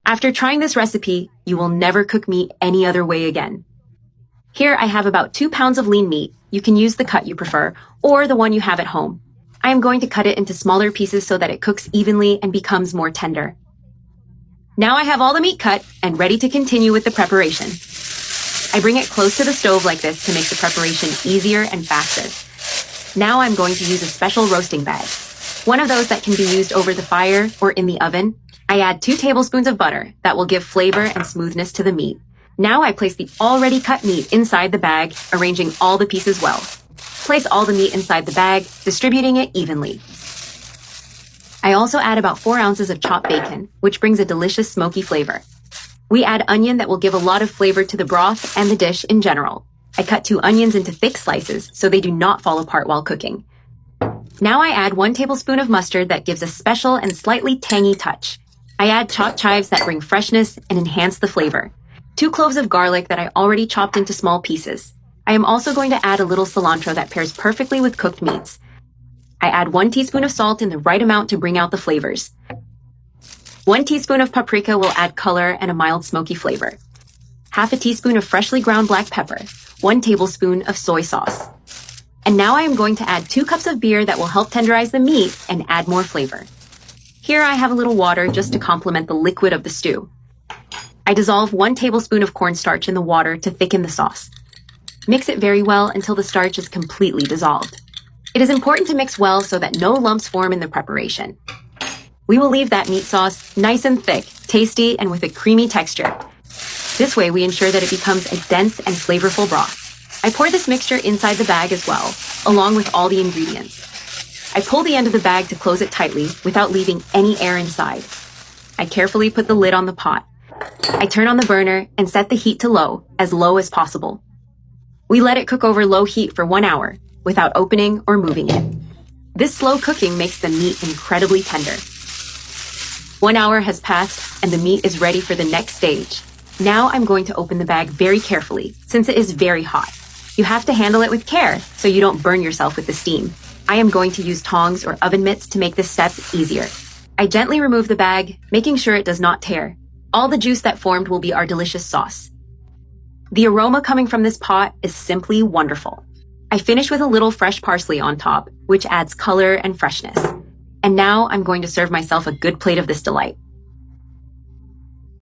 After trying this recipe, you will never cook meat any other way again. Here I have about 2 pounds of lean meat. You can use the cut you prefer, or the one you have at home. I am going to cut it into smaller pieces so that it cooks evenly and becomes more tender. Now I have all the meat cut and ready to continue with the preparation. I bring it close to the stove like this to make the preparation easier and faster. Now I'm going to use a special roasting bag. One of those that can be used over the fire or in the oven. I add 2 tablespoons of butter that will give flavor and smoothness to the meat. Now I place the already cut meat inside the bag, arranging all the pieces well. Place all the meat inside the bag, distributing it evenly. I also add about 4 ounces of chopped bacon, which brings a delicious smoky flavor. We add onion that will give a lot of flavor to the broth and the dish in general. I cut 2 onions into thick slices so they do not fall apart while cooking. Now I add 1 tablespoon of mustard that gives a special and slightly tangy touch. I add chopped chives that bring freshness and enhance the flavor. 2 cloves of garlic that I already chopped into small pieces. I am also going to add a little cilantro that pairs perfectly with cooked meats. I add 1 teaspoon of salt in the right amount to bring out the flavors. 1 teaspoon of paprika will add color and a mild smoky flavor. Half a teaspoon of freshly ground black pepper. 1 tablespoon of soy sauce. And now I am going to add 2 cups of beer that will help tenderize the meat and add more flavor. Here I have a little water just to complement the liquid of the stew. I dissolve 1 tablespoon of cornstarch in the water to thicken the sauce. Mix it very well until the starch is completely dissolved. It is important to mix well so that no lumps form in the preparation. We will leave that meat sauce nice and thick, tasty, and with a creamy texture. This way we ensure that it becomes a dense and flavorful broth. I pour this mixture inside the bag as well, along with all the ingredients. I pull the end of the bag to close it tightly without leaving any air inside. I carefully put the lid on the pot. I turn on the burner and set the heat to low as possible. We let it cook over low heat for 1 hour without opening or moving it. This slow cooking makes the meat incredibly tender. 1 hour has passed and the meat is ready for the next stage. Now I'm going to open the bag very carefully since it is very hot. You have to handle it with care so you don't burn yourself with the steam. I am going to use tongs or oven mitts to make this step easier. I gently remove the bag, making sure it does not tear. All the juice that formed will be our delicious sauce. The aroma coming from this pot is simply wonderful. I finish with a little fresh parsley on top, which adds color and freshness. And now I'm going to serve myself a good plate of this delight.